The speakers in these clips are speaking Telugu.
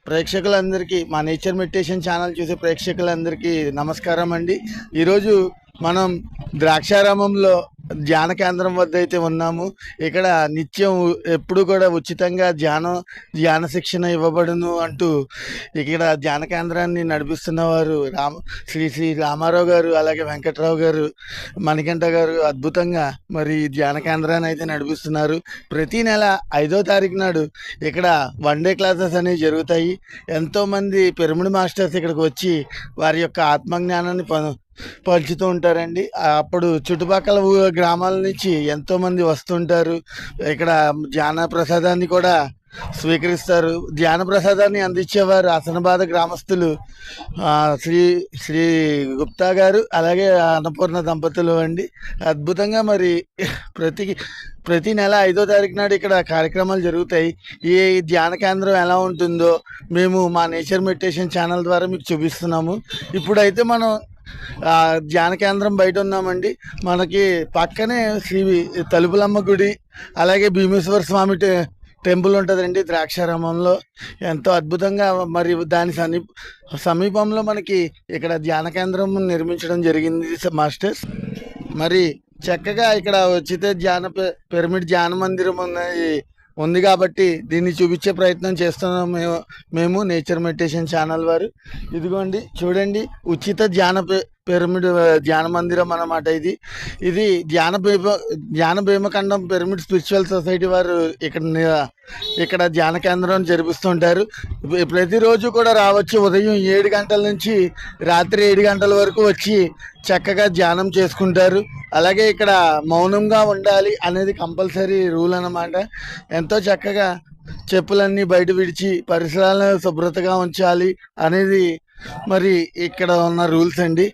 ప్రేక్షకులందరికీ మా నేచర్ మెడిటేషన్ ఛానల్ చూసే ప్రేక్షకులందరికీ నమస్కారం అండి. ఈరోజు మనం ద్రాక్షారామంలో ధ్యాన కేంద్రం వద్ద అయితే ఉన్నాము. ఇక్కడ నిత్యం ఎప్పుడు కూడా ఉచితంగా ధ్యాన శిక్షణ ఇవ్వబడును అంటూ ఇక్కడ ధ్యాన కేంద్రాన్ని నడిపిస్తున్న వారు శ్రీ శ్రీ రామారావు గారు, అలాగే వెంకట్రావు గారు, మణికంఠ గారు అద్భుతంగా మరి ధ్యాన కేంద్రాన్ని అయితే నడిపిస్తున్నారు. ప్రతి నెల 5వ తారీఖు నాడు ఇక్కడ 1 డే క్లాసెస్ అనేవి జరుగుతాయి. ఎంతోమంది పిరమిడ్ మాస్టర్స్ ఇక్కడికి వచ్చి వారి యొక్క ఆత్మజ్ఞానాన్ని పంచుతూ ఉంటారండి. అప్పుడు చుట్టుపక్కల గ్రామాల నుంచి ఎంతోమంది వస్తుంటారు. ఇక్కడ ధ్యాన ప్రసాదాన్ని కూడా స్వీకరిస్తారు. ధ్యాన ప్రసాదాన్ని అందించేవారు అసనబాద గ్రామస్తులు శ్రీ శ్రీ గుప్తా గారు, అలాగే అన్నపూర్ణ దంపతులు అండి. అద్భుతంగా మరి ప్రతి నెల 5వ తారీఖు నాడు ఇక్కడ కార్యక్రమాలు జరుగుతాయి. ఈ ధ్యాన కేంద్రం ఎలా ఉంటుందో మేము మా నేచర్ మెడిటేషన్ ఛానల్ ద్వారా మీకు చూపిస్తున్నాము. ఇప్పుడైతే మనం ధ్యాన కేంద్రం బయట ఉన్నామండి. మనకి పక్కనే శ్రీ తలుపులమ్మ గుడి, అలాగే భీమేశ్వర స్వామి టెంపుల్ ఉంటుందండి ద్రాక్షారామంలో. ఎంతో అద్భుతంగా మరి దాని సమీపంలో మనకి ఇక్కడ ధ్యాన కేంద్రం నిర్మించడం జరిగింది మాస్టర్స్. మరి చక్కగా ఇక్కడ ఉచిత పిరమిడ్ ధ్యాన మందిరం ఉంది కాబట్టి దీన్ని చూపించే ప్రయత్నం చేస్తున్నాం మేము నేచర్ మెడిటేషన్ ఛానల్ వారు. ఇదిగోండి చూడండి, ఉచిత పిరమిడ్ ధ్యాన మందిరం అన్నమాట. ఇది ధ్యాన భీమఖండం పిరమిడ్ స్పిరిచువల్ సొసైటీ వారు ఇక్కడ ధ్యాన కేంద్రం జరిపిస్తుంటారు. ప్రతిరోజు కూడా రావచ్చు. ఉదయం 7 గంటల నుంచి రాత్రి 7 గంటల వరకు వచ్చి చక్కగా ధ్యానం చేసుకుంటారు. అలాగే ఇక్కడ మౌనంగా ఉండాలి అనేది కంపల్సరీ రూల్ అన్నమాట. ఎంతో చక్కగా చెప్పులన్నీ బయట విడిచి పరిసరాలను శుభ్రతగా ఉంచాలి అనేది మరి ఇక్కడ ఉన్న రూల్స్ అండి.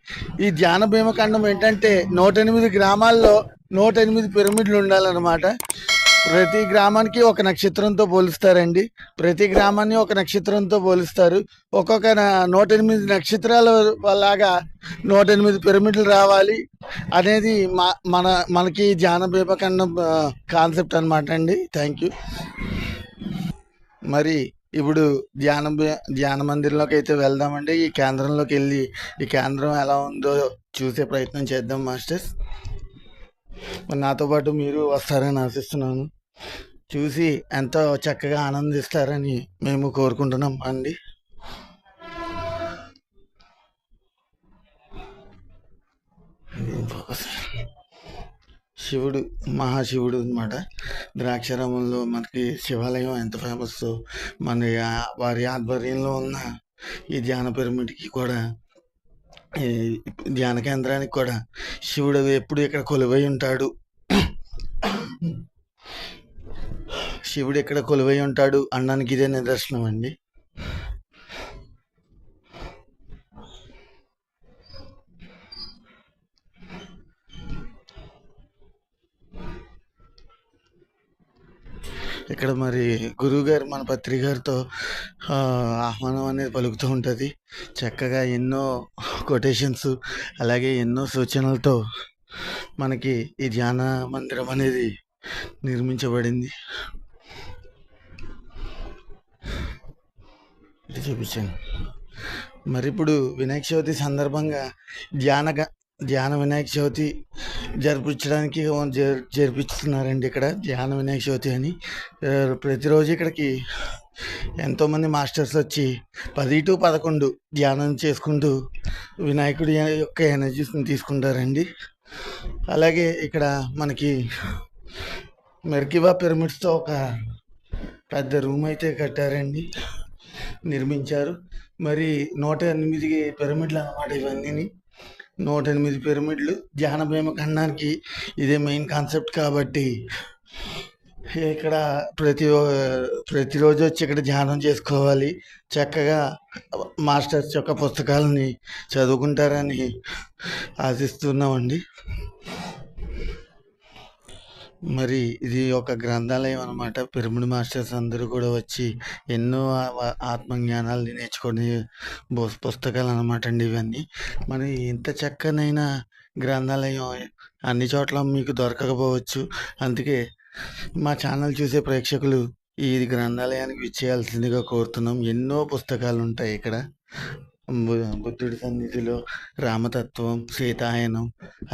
ఈ ధ్యాన భీమఖండం ఏంటంటే 108 గ్రామాల్లో 108 పిరమిడ్లు ఉండాలన్నమాట. ప్రతి గ్రామానికి ఒక నక్షత్రంతో పోలుస్తారండి. ప్రతి గ్రామాన్ని ఒక నక్షత్రంతో పోలుస్తారు. ఒక్కొక్క 108 నక్షత్రాల లాగా 108 పిరమిడ్లు రావాలి అనేది మనకి ధ్యాన భీమఖండం కాన్సెప్ట్ అనమాట అండి. Thank you. మరి ఇప్పుడు ధ్యాన మందిరంలోకి అయితే వెళ్దామండి. ఈ కేంద్రంలోకి వెళ్ళి ఈ కేంద్రం ఎలా ఉందో చూసే ప్రయత్నం చేద్దాం మాస్టర్స్. మరి నాతో పాటు మీరు వస్తారని ఆశిస్తున్నాను. చూసి ఎంతో చక్కగా ఆనందిస్తారని మేము కోరుకుంటున్నాం అండి. శివుడు, మహాశివుడు అనమాట. ద్రాక్షారామంలో మనకి శివాలయం ఎంత ఫేమస్, మన వారి ఆధ్వర్యంలో ఉన్న ఈ ధ్యాన పిరమిడ్కి కూడా, ఈ ధ్యాన కేంద్రానికి కూడా శివుడు ఎప్పుడు ఇక్కడ కొలువై ఉంటాడు, శివుడు ఇక్కడ కొలువై ఉంటాడు అనడానికి ఇదే నిదర్శనం అండి. ఇక్కడ మరి గురువుగారు మన పత్రికారితో ఆహ్వానం అనేది పలుకుతూ ఉంటుంది. చక్కగా ఎన్నో కొటేషన్స్, అలాగే ఎన్నో సూచనలతో మనకి ఈ ధ్యాన మందిరం అనేది నిర్మించబడింది. ఇది చూపించాను. మరి ఇప్పుడు వినాయక చవితి సందర్భంగా ధ్యాన వినాయక చవితి జరిపించడానికి జరిపిస్తున్నారండి. ఇక్కడ ధ్యాన వినాయక చవితి అని ప్రతిరోజు ఇక్కడికి ఎంతోమంది మాస్టర్స్ వచ్చి 10 to 11 ధ్యానం చేసుకుంటూ వినాయకుడి యొక్క ఎనర్జీస్ని తీసుకుంటారండి. అలాగే ఇక్కడ మనకి మెర్కిబా పిరమిడ్స్తో ఒక పెద్ద రూమ్ అయితే కట్టారండి, నిర్మించారు. మరి 108 పిరమిడ్లు అన్నమాట ఇవన్నీ. 108 పిరమిడ్లు ధ్యాన భీమఖండానికి ఇదే మెయిన్ కాన్సెప్ట్ కాబట్టి ఇక్కడ ప్రతిరోజు వచ్చి ఇక్కడ ధ్యానం చేసుకోవాలి. చక్కగా మాస్టర్స్ యొక్క పుస్తకాలని చదువుకుంటారని ఆశిస్తున్నామండి. మరి ఇది ఒక గ్రంథాలయం అనమాట. పిరమిడ్ మాస్టర్స్ అందరూ కూడా వచ్చి ఎన్నో ఆత్మజ్ఞానాలని నేర్చుకునే పుస్తకాలు అనమాట అండి ఇవన్నీ. మరి ఇంత చక్కనైన గ్రంథాలయం అన్ని చోట్ల మీకు దొరకకపోవచ్చు. అందుకే మా ఛానల్ చూసే ప్రేక్షకులు ఈ గ్రంథాలయానికి విచ్చేయాల్సిందిగా కోరుతున్నాం. ఎన్నో పుస్తకాలు ఉంటాయి ఇక్కడ. బుద్ధుడి సన్నిధిలో రామతత్వం, సీతాయనం,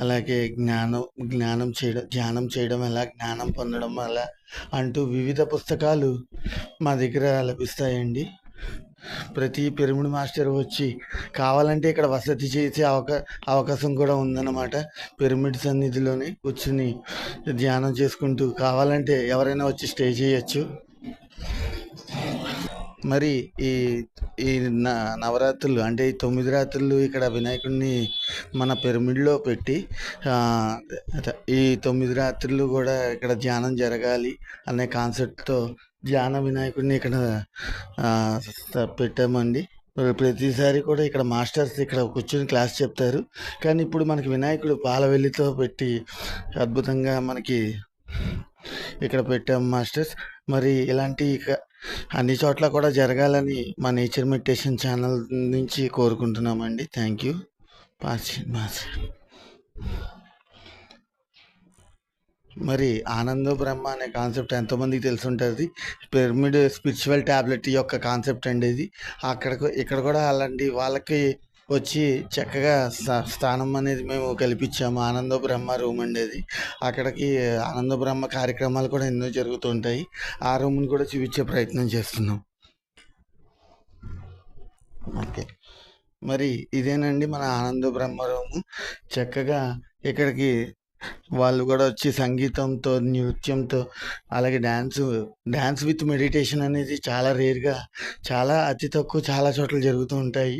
అలాగే ధ్యానం చేయడం ఎలా, జ్ఞానం పొందడం ఎలా అంటూ వివిధ పుస్తకాలు మా దగ్గర లభిస్తాయండి. ప్రతి పిరమిడ్ మాస్టర్ వచ్చి కావాలంటే ఇక్కడ వసతి చేసే అవకాశం కూడా ఉందన్నమాట. పిరమిడ్ సన్నిధిలోనే కూర్చుని ధ్యానం చేసుకుంటూ కావాలంటే ఎవరైనా వచ్చి స్టే చేయొచ్చు. మరి ఈ ఈ నవరాత్రులు అంటే ఈ 9 రాత్రులు ఇక్కడ వినాయకుడిని మన పిరమిడ్లో పెట్టి ఈ 9 రాత్రులు కూడా ఇక్కడ ధ్యానం జరగాలి అనే కాన్సెప్ట్తో ధ్యాన వినాయకుడిని ఇక్కడ పెట్టామండి. ప్రతిసారి కూడా ఇక్కడ మాస్టర్స్ ఇక్కడ కూర్చొని క్లాస్ చెప్తారు. కానీ ఇప్పుడు మనకి వినాయకుడు పాలవెల్లితో పెట్టి అద్భుతంగా మనకి ఇక్కడ పెట్టాము మాస్టర్స్. మరి ఇలాంటి అన్ని చోట్ల కూడా జరగాలని మా నేచర్ మెడిటేషన్ ఛానల్ నుంచి కోరుకుంటున్నామండి. Thank you. మరి ఆనందో బ్రహ్మ అనే కాన్సెప్ట్ ఎంతోమందికి తెలిసి ఉంటుంది. పిరమిడ్ స్పిరిచువల్ ట్యాబ్లెట్ యొక్క కాన్సెప్ట్ అండి ఇది. ఇక్కడ కూడా అలాంటి వాళ్ళకి వచ్చి చక్కగా స్థానం అనేది మేము కల్పించాము. ఆనందో బ్రహ్మ రూమ్ ఉండేది. అక్కడికి ఆనందో బ్రహ్మ కార్యక్రమాలు కూడా ఎన్నో జరుగుతుంటాయి. ఆ రూమ్ని కూడా చూపించే ప్రయత్నం చేస్తున్నాం. ఓకే, మరి ఇదేనండి మన ఆనందో బ్రహ్మ రూము. చక్కగా ఇక్కడికి వాళ్ళు కూడా వచ్చి సంగీతంతో, నృత్యంతో, అలాగే డ్యాన్స్ విత్ మెడిటేషన్ అనేది చాలా రేర్గా, చాలా అతి తక్కువ చాలా చోట్ల జరుగుతూ ఉంటాయి.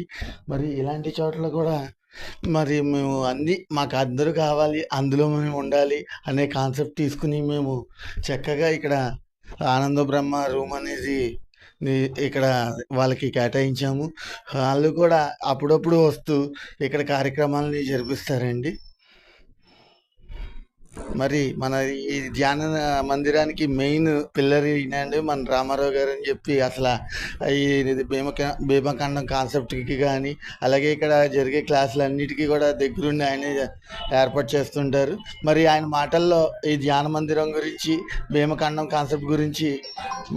మరి ఇలాంటి చోట్ల కూడా మరి మేము మాకు అందరూ కావాలి, అందులో మేము ఉండాలి అనే కాన్సెప్ట్ తీసుకుని మేము చక్కగా ఇక్కడ ఆనందో బ్రహ్మ రూమ్ అనేది ఇక్కడ వాళ్ళకి కేటాయించాము. వాళ్ళు కూడా అప్పుడప్పుడు వస్తూ ఇక్కడ కార్యక్రమాలని జరిపిస్తారండి. మరి మన ఈ ధ్యాన మందిరానికి మెయిన్ పిల్లర్ ఈయనండి మన రామారావు గారు అని చెప్పి అసలు ఈ భీమఖండం కాన్సెప్ట్కి కానీ అలాగే ఇక్కడ జరిగే క్లాసులన్నిటికీ కూడా దగ్గరుండి ఆయన ఏర్పాటు చేస్తుంటారు. మరి ఆయన మాటల్లో ఈ ధ్యాన మందిరం గురించి, భీమఖండం కాన్సెప్ట్ గురించి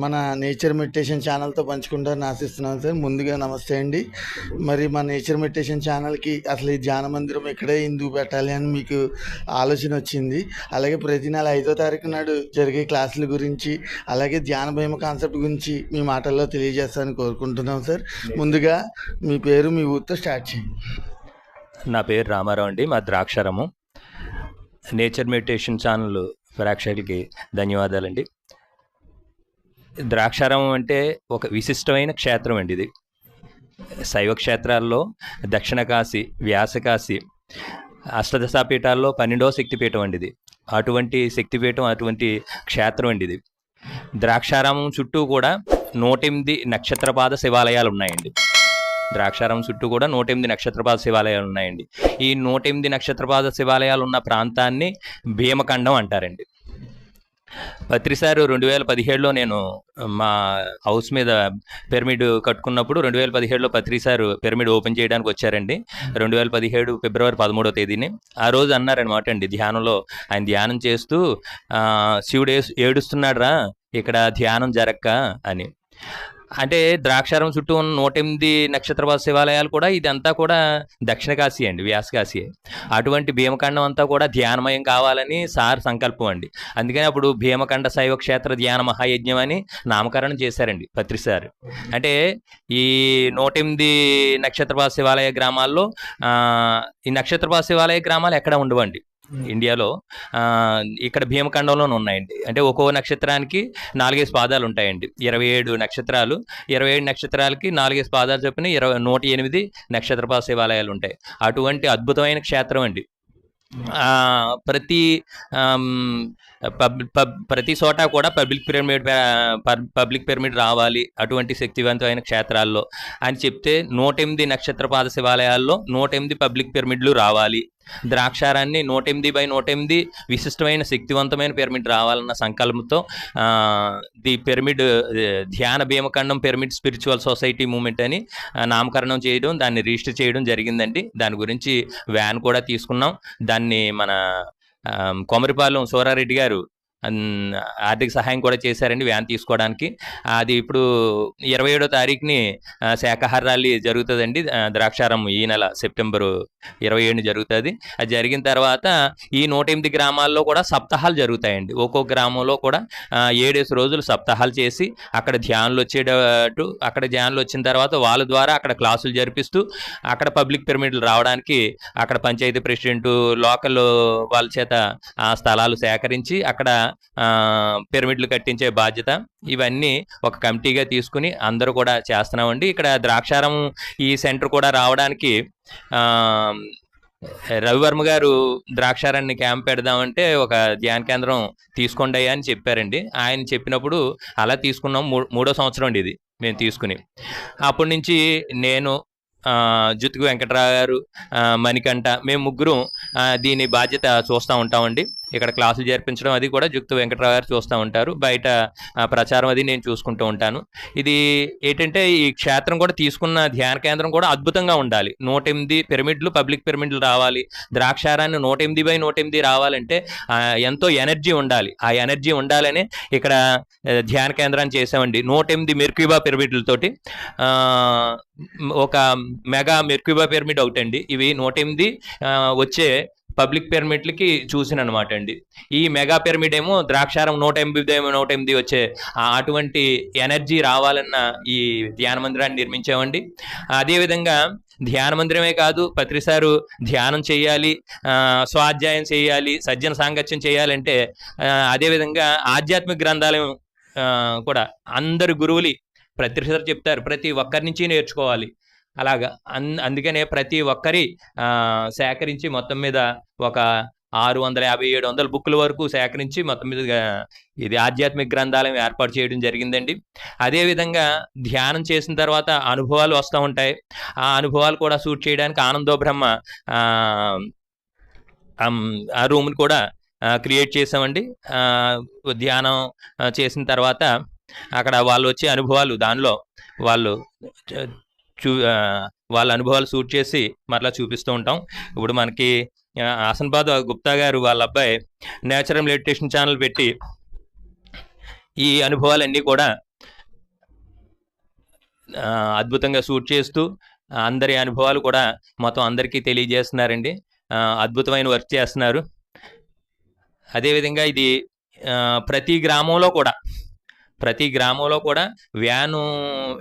మన నేచర్ మెడిటేషన్ ఛానల్తో పంచుకుంటారని ఆశిస్తున్నాను సార్. ముందుగా నమస్తే అండి. మరి మన నేచర్ మెడిటేషన్ ఛానల్కి అసలు ఈ ధ్యాన మందిరం ఇక్కడే ఎందుకు పెట్టాలి అని మీకు ఆలోచన వచ్చింది. అలాగే ప్రతి నెల 5వ తారీఖు నాడు జరిగే క్లాసుల గురించి, అలాగే ధ్యాన భీమ కాన్సెప్ట్ గురించి మీ మాటల్లో తెలియజేస్తారని కోరుకుంటున్నాం సార్. ముందుగా మీ పేరు, మీ ఊరితో స్టార్ట్ చేయండి. నా పేరు రామారావు అండి, మా ద్రాక్షారము. నేచర్ మెడిటేషన్ ఛానల్ ప్రేక్షకులకి ధన్యవాదాలండి. ద్రాక్షారామం అంటే ఒక విశిష్టమైన క్షేత్రం అండి. ఇది శైవ క్షేత్రాల్లో దక్షిణ కాశీ, వ్యాసకాశి, అష్టదశాపీఠాల్లో 12వ శక్తిపీఠం అండి ఇది. అటువంటి శక్తిపీఠం, అటువంటి క్షేత్రం అండి ఇది. ద్రాక్షారామం చుట్టూ కూడా 108 నక్షత్రపాద శివాలయాలు ఉన్నాయండి. ద్రాక్షారామం చుట్టూ కూడా 108 నక్షత్రపాద శివాలయాలు ఉన్నాయండి. ఈ 108 నక్షత్రపాద శివాలయాలు ఉన్న ప్రాంతాన్ని భీమఖండం అంటారండి. పత్రిసారు 2017లో నేను మా హౌస్ మీద పిరమిడ్ కట్టుకున్నప్పుడు 2017లో పత్రిసారు పిరమిడ్ ఓపెన్ చేయడానికి వచ్చారండి. 2017 ఫిబ్రవరి 13వ తేదీని. ఆ రోజు అన్నారనమాట అండి, ధ్యానంలో ఆయన ధ్యానం చేస్తూ శివుడు ఏడుస్తున్నాడు రా ఇక్కడ ధ్యానం జరక్క అని. అంటే ద్రాక్షారం చుట్టూ ఉన్న 108 నక్షత్రపాద శివాలయాలు కూడా ఇదంతా కూడా దక్షిణ కాశీ అండి, వ్యాసకాశీ. అటువంటి భీమఖండం అంతా కూడా ధ్యానమయం కావాలని సార్ సంకల్పం అండి. అందుకని అప్పుడు భీమఖండ శైవ క్షేత్ర ధ్యాన మహాయజ్ఞం అని నామకరణం చేశారండి పత్రిసారు. అంటే ఈ 108 నక్షత్రపాద శివాలయ గ్రామాల్లో ఈ నక్షత్రపాద శివాలయ గ్రామాలు ఎక్కడ ఉండవండి ఇండియాలో. ఇక్కడ భీమఖండంలోనే ఉన్నాయండి. అంటే ఒక్కో నక్షత్రానికి 4 పాదాలు ఉంటాయండి. 27 నక్షత్రాలు, 27 నక్షత్రాలకి 4 పాదాలు చొప్పున 108 నక్షత్రపాద శివాలయాలు ఉంటాయి. అటువంటి అద్భుతమైన క్షేత్రం అండి. ప్రతి చోట కూడా పబ్లిక్ పిరమిడ్ రావాలి అటువంటి శక్తివంతమైన క్షేత్రాల్లో అని చెప్తే 108 నక్షత్రపాద శివాలయాల్లో 108 పబ్లిక్ పిరమిడ్లు రావాలి. ద్రాక్షారాన్ని 108/108 విశిష్టమైన శక్తివంతమైన పిరమిడ్ రావాలన్న సంకల్పంతో ది పిరమిడ్ ధ్యాన Bhimakhandam pyramid spiritual society movement అని నామకరణం చేయడం, దాన్ని రిజిస్టర్ చేయడం జరిగిందండి. దాని గురించి వ్యాన్ కూడా తీసుకున్నాం. దాన్ని మన కొమరిపాలెం సూరారెడ్డి గారు ఆర్థిక సహాయం కూడా చేశారండి వ్యాన్ తీసుకోవడానికి. అది ఇప్పుడు 27వ తారీఖుని శాకాహార ర్యాలీ జరుగుతుందండి. ద్రాక్షారం ఈ నెల సెప్టెంబరు 27 జరుగుతుంది. అది జరిగిన తర్వాత ఈ 108 గ్రామాల్లో కూడా సప్తాహాలు జరుగుతాయండి. ఒక్కో గ్రామంలో కూడా 7 రోజులు సప్తాహాలు చేసి అక్కడ ధ్యానులు వచ్చేటట్టు, అక్కడ ధ్యానులు వచ్చిన తర్వాత వాళ్ళ ద్వారా అక్కడ క్లాసులు జరిపిస్తూ అక్కడ పబ్లిక్ పిరమిడ్లు రావడానికి అక్కడ పంచాయతీ ప్రెసిడెంట్ లోకల్ వాళ్ళ చేత ఆ స్థలాలు సేకరించి అక్కడ పిరమిడ్లు కట్టించే బాధ్యత ఇవన్నీ ఒక కమిటీగా తీసుకుని అందరూ కూడా చేస్తున్నామండి. ఇక్కడ ద్రాక్షారం ఈ సెంటర్ కూడా రావడానికి రవివర్మ గారు ద్రాక్షారాన్ని క్యాంప్ పెడదామంటే ఒక ధ్యాన కేంద్రం తీసుకోండి అయ్యా అని చెప్పారండి. ఆయన చెప్పినప్పుడు అలా తీసుకున్నాం. 3వ సంవత్సరం అండి ఇది మేము తీసుకుని. అప్పటి నుంచి నేను, జుత్తుకు వెంకట్రావు గారు, మణికంఠ, మేము ముగ్గురం దీని బాధ్యత చూస్తూ ఉంటామండి. ఇక్కడ క్లాసులు జరిపించడం అది కూడా జుత్తు వెంకట్రావు గారు చూస్తూ ఉంటారు. బయట ప్రచారం అది నేను చూసుకుంటూ ఉంటాను. ఇది ఏంటంటే ఈ క్షేత్రం కూడా తీసుకున్న ధ్యాన కేంద్రం కూడా అద్భుతంగా ఉండాలి. 108 పిరమిడ్లు, పబ్లిక్ పిరమిడ్లు రావాలి. ద్రాక్షారాన్ని 108/108 రావాలంటే ఎంతో ఎనర్జీ ఉండాలి. ఆ ఎనర్జీ ఉండాలని ఇక్కడ ధ్యాన కేంద్రాన్ని చేసామండి. 108 మెర్క్యూబా పిరమిడ్లతోటి ఒక మెగా మెర్క్యూబా పిరమిడ్ ఒకటండి. ఇవి 108 వచ్చే పబ్లిక్ పిరమిడ్లకి చూసిన అనమాట అండి. ఈ మెగా పిరమిడ్ ఏమో ద్రాక్షారం 108 వచ్చే అటువంటి ఎనర్జీ రావాలన్న ఈ ధ్యాన మందిరాన్ని నిర్మించామండి. అదేవిధంగా ధ్యాన మందిరమే కాదు, పత్రిసారు ధ్యానం చేయాలి, స్వాధ్యాయం చేయాలి, సజ్జన సాంగత్యం చేయాలంటే అదేవిధంగా ఆధ్యాత్మిక గ్రంథాలయం కూడా అందరు గురువులు ప్రతిసారి చెప్తారు, ప్రతి ఒక్కరి నుంచి నేర్చుకోవాలి. అలాగా అందుకనే ప్రతి ఒక్కరి సేకరించి మొత్తం మీద ఒక 650-700 బుక్కుల వరకు సేకరించి మొత్తం మీద ఇది ఆధ్యాత్మిక గ్రంథాలయం ఏర్పాటు చేయడం జరిగిందండి. అదేవిధంగా ధ్యానం చేసిన తర్వాత అనుభవాలు వస్తూ ఉంటాయి. ఆ అనుభవాలు కూడా షూట్ చేయడానికి ఆనందో బ్రహ్మ ఆ రూమ్ని కూడా క్రియేట్ చేసామండి. ధ్యానం చేసిన తర్వాత అక్కడ వాళ్ళు వచ్చే అనుభవాలు, దానిలో వాళ్ళు వాళ్ళ అనుభవాలు షూట్ చేసి మరలా చూపిస్తూ ఉంటాం. ఇప్పుడు మనకి హసన్బాద్ గుప్తా గారు వాళ్ళ అబ్బాయి నేచురల్ మెడిటేషన్ ఛానల్ పెట్టి ఈ అనుభవాలన్నీ కూడా అద్భుతంగా షూట్ చేస్తూ అందరి అనుభవాలు కూడా మొత్తం అందరికీ తెలియజేస్తున్నారండి. అద్భుతమైన వర్క్ చేస్తున్నారు. అదేవిధంగా ఇది ప్రతి గ్రామంలో కూడా వ్యాను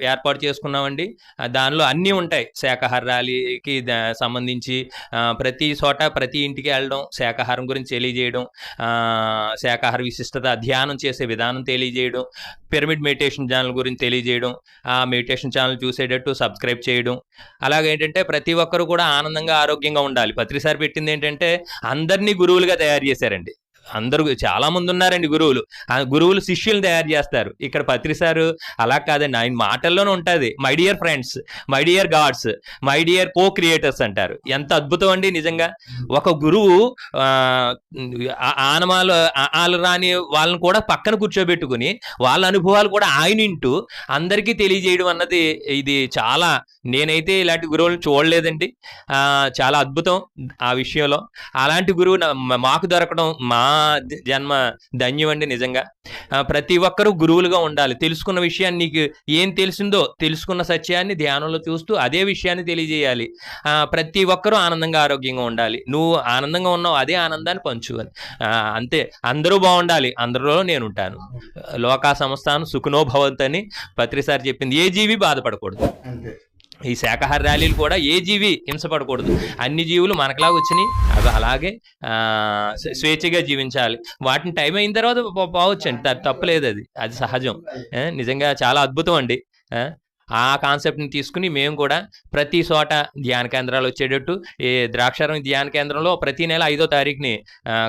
ఏర్పాటు చేసుకున్నామండి. దానిలో అన్నీ ఉంటాయి. శాకాహార ర్యాలీకి సంబంధించి ప్రతి చోట ప్రతి ఇంటికి వెళ్ళడం, శాకాహారం గురించి తెలియజేయడం, శాకాహార విశిష్టత, ధ్యానం చేసే విధానం తెలియజేయడం, పిరమిడ్ మెడిటేషన్ ఛానల్ గురించి తెలియజేయడం, ఆ మెడిటేషన్ ఛానల్ చూసేటట్టు సబ్స్క్రైబ్ చేయడం. అలాగేంటంటే ప్రతి ఒక్కరు కూడా ఆనందంగా ఆరోగ్యంగా ఉండాలి. పత్రిసారి పెట్టింది ఏంటంటే అందరినీ గురువులుగా తయారు చేశారండి. అందరూ చాలామంది ఉన్నారండి గురువులు. ఆ గురువులు శిష్యులను తయారు చేస్తారు. ఇక్కడ పత్రిసారు అలా కాదండి, ఆయన మాటల్లోనే ఉంటుంది. My dear friends, my dear God's, my dear co creators అంటారు. ఎంత అద్భుతం అండి నిజంగా. ఒక గురువు ఆలు రాని వాళ్ళని కూడా పక్కన కూర్చోబెట్టుకుని వాళ్ళ అనుభవాలు కూడా ఆయన ఇంటూ అందరికీ తెలియజేయడం అన్నది ఇది చాలా, నేనైతే ఇలాంటి గురువులను చూడలేదండి. చాలా అద్భుతం ఆ విషయంలో. అలాంటి గురువు మాకు దొరకడం మా జన్మ ధన్యం అండి నిజంగా. ప్రతి ఒక్కరూ గురువులుగా ఉండాలి. తెలుసుకున్న విషయాన్ని, నీకు ఏం తెలిసిందో తెలుసుకున్న సత్యాన్ని ధ్యానంలో చూస్తూ అదే విషయాన్ని తెలియజేయాలి. ప్రతి ఒక్కరూ ఆనందంగా ఆరోగ్యంగా ఉండాలి. నువ్వు ఆనందంగా ఉన్నావు, అదే ఆనందాన్ని పంచుకోవాలి. అంతే, అందరూ బాగుండాలి, అందరిలో నేను ఉంటాను. లోకా సంస్థానం సుఖనో భవంతు అని పత్రిసారి చెప్పింది. ఏ జీవి బాధపడకూడదు. ఈ శాకాహార ర్యాలీలు కూడా ఏ జీవి హింసపడకూడదు. అన్ని జీవులు మనకులాగా వచ్చినాయి, అవి అలాగే స్వేచ్ఛగా జీవించాలి. వాటిని టైం అయిన తర్వాత పోవచ్చండి, తప్పలేదు, అది సహజం. నిజంగా చాలా అద్భుతం అండి. ఆ కాన్సెప్ట్ని తీసుకుని మేము కూడా ప్రతి చోట ధ్యాన కేంద్రాలు వచ్చేటట్టు, ఈ ద్రాక్షారం ధ్యాన కేంద్రంలో ప్రతి నెల 5వ తారీఖుని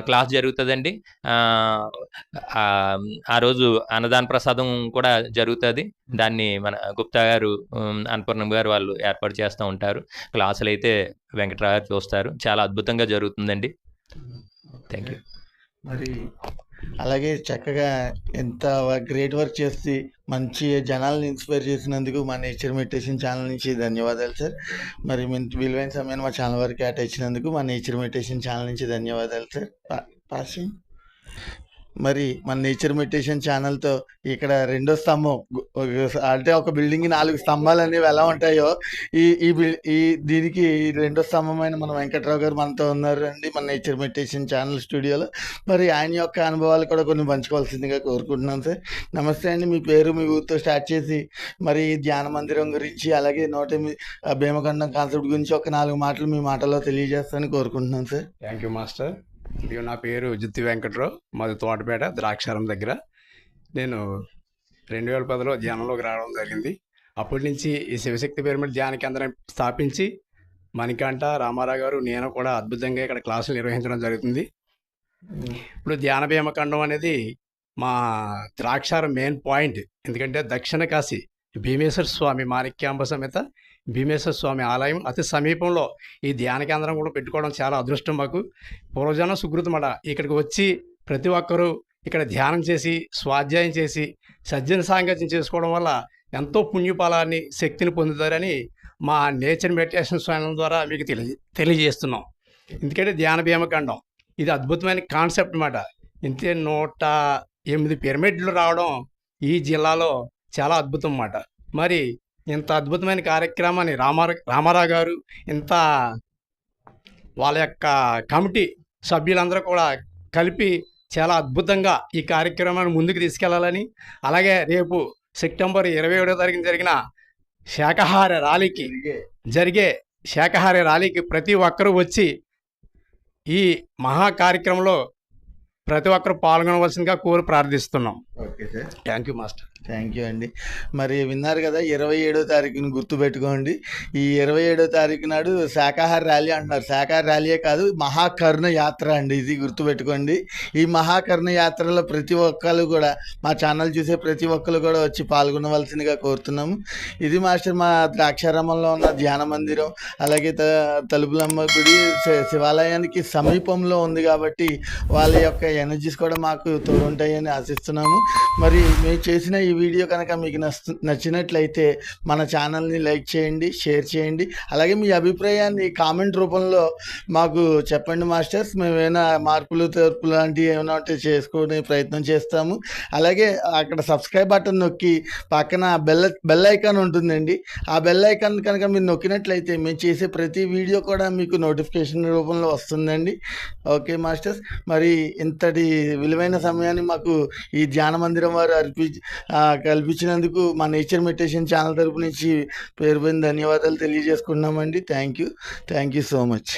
క్లాస్ జరుగుతుందండి. ఆ రోజు అన్నదాన ప్రసాదం కూడా జరుగుతుంది. దాన్ని మన గుప్తా గారు, అన్నపూర్ణం గారు వాళ్ళు ఏర్పాటు చేస్తూ ఉంటారు. క్లాసులు అయితే వెంకట్రావు గారు చూస్తారు. చాలా అద్భుతంగా జరుగుతుందండి. Thank you. మరి అలాగే చక్కగా ఎంత గ్రేట్ వర్క్ చేసి మంచి జనాలను ఇన్స్పైర్ చేసినందుకు మా నేచర్ మెడిటేషన్ ఛానల్ నుంచి ధన్యవాదాలు సార్. మరి విలువైన సమయాన్ని మా ఛానల్ వరకు కేటాయించినందుకు మా నేచర్ మెడిటేషన్ ఛానల్ నుంచి ధన్యవాదాలు సార్. పాసింగ్ మరి మన నేచర్ మెడిటేషన్ ఛానల్తో ఇక్కడ రెండో స్తంభం అంటే ఒక బిల్డింగ్కి 4 స్తంభాలు అనేవి ఎలా ఉంటాయో ఈ దీనికి రెండో స్తంభమైన మన వెంకట్రావు గారు మనతో ఉన్నారండి మన నేచర్ మెడిటేషన్ ఛానల్ స్టూడియోలో. మరి ఆయన యొక్క అనుభవాలు కూడా కొన్ని పంచుకోవాల్సిందిగా కోరుకుంటున్నాను సార్. నమస్తే అండి, మీ పేరు మీ ఊరితో స్టార్ట్ చేసి మరి ధ్యాన మందిరం గురించి అలాగే భీమఖండం కాన్సెప్ట్ గురించి ఒక 4 మాటలు మీ మాటల్లో తెలియజేస్తానని కోరుకుంటున్నాను సార్. Thank you master. ఇదిగో నా పేరు జుత్తి వెంకట్రావు, మాది తోటపేట ద్రాక్షారం దగ్గర. నేను 2010లో ధ్యానంలోకి రావడం జరిగింది. అప్పటి నుంచి ఈ శివశక్తి పిరమిడ్ ధ్యాన కేంద్రం స్థాపించి మణికంఠ రామారావు గారు నేను కూడా అద్భుతంగా ఇక్కడ క్లాసులు నిర్వహించడం జరుగుతుంది. ఇప్పుడు ధ్యాన భీమఖండం అనేది మా ద్రాక్షారం మెయిన్ పాయింట్. ఎందుకంటే దక్షిణ కాశీ భీమేశ్వర స్వామి మాణిక్యాంబ సమేత భీమేశ్వర స్వామి ఆలయం అతి సమీపంలో ఈ ధ్యాన కేంద్రం కూడా పెట్టుకోవడం చాలా అదృష్టం మాకు. పూర్వజన సుకృతమట. ఇక్కడికి వచ్చి ప్రతి ఒక్కరూ ఇక్కడ ధ్యానం చేసి స్వాధ్యాయం చేసి సజ్జన సాంగత్యం చేసుకోవడం వల్ల ఎంతో పుణ్యఫలాన్ని శక్తిని పొందుతారని మా నేచర్ మెడిటేషన్ ఛానల్ ద్వారా మీకు తెలియజేస్తున్నాం. ఎందుకంటే ధ్యాన భీమఖండం ఇది అద్భుతమైన కాన్సెప్ట్ అన్నమాట. ఇంతే 108 పిరమిడ్లు రావడం ఈ జిల్లాలో చాలా అద్భుతం అన్నమాట. మరి ఇంత అద్భుతమైన కార్యక్రమాన్ని రామారావు గారు ఇంత వాళ్ళ యొక్క కమిటీ సభ్యులందరూ కూడా కలిపి చాలా అద్భుతంగా ఈ కార్యక్రమాన్ని ముందుకు తీసుకెళ్లాలని, అలాగే రేపు సెప్టెంబర్ 27వ తారీఖున జరిగే శాకాహార ర్యాలీకి ప్రతి ఒక్కరూ వచ్చి ఈ మహా కార్యక్రమంలో ప్రతి ఒక్కరు పాల్గొనవలసిందిగా కోరి ప్రార్థిస్తున్నాం. Okay sir. Thank you master. Thank you అండి. మరి విన్నారు కదా, 27వ తారీఖుని గుర్తుపెట్టుకోండి. ఈ 27వ తారీఖు నాడు శాకాహార ర్యాలీ అంటున్నారు. శాకాహార ర్యాలీయే కాదు, మహాకర్ణ యాత్ర అండి. ఇది గుర్తుపెట్టుకోండి. ఈ మహాకర్ణ యాత్రలో ప్రతి ఒక్కరు కూడా మా ఛానల్ చూసే ప్రతి ఒక్కరు కూడా వచ్చి పాల్గొనవలసిందిగా కోరుతున్నాము. ఇది మాస్టర్ మా ద్రాక్షారామంలో ఉన్న ధ్యాన మందిరం, అలాగే తలుపులమ్మ గుడి శివాలయానికి సమీపంలో ఉంది కాబట్టి వాళ్ళ యొక్క ఎనర్జీస్ కూడా మాకు తోడుంటాయని ఆశిస్తున్నాము. మరి మేము చేసిన ఈ వీడియో కనుక మీకు నచ్చినట్లయితే మన ఛానల్ని లైక్ చేయండి, షేర్ చేయండి. అలాగే మీ అభిప్రాయాన్ని కామెంట్ రూపంలో మాకు చెప్పండి మాస్టర్స్. మేము ఏమైనా మార్పులు తేర్పులు లాంటివి ఏమైనా ఉంటే చేసుకునే ప్రయత్నం చేస్తాము. అలాగే అక్కడ సబ్స్క్రైబ్ బటన్ నొక్కి పక్కన బెల్ ఐకాన్ ఉంటుందండి. ఆ బెల్ ఐకాన్ కనుక మీరు నొక్కినట్లయితే మేము చేసే ప్రతి వీడియో కూడా మీకు నోటిఫికేషన్ రూపంలో వస్తుందండి. ఓకే మాస్టర్స్, మరి ఇంతటి విలువైన సమయాన్ని మాకు ఈ ధ్యాన మందిరం వారు కల్పించినందుకు మా నేచర్ మెడిటేషన్ ఛానల్ తరపు నుంచి పేరు పైన ధన్యవాదాలు తెలియజేసుకున్నామండి. Thank you so much.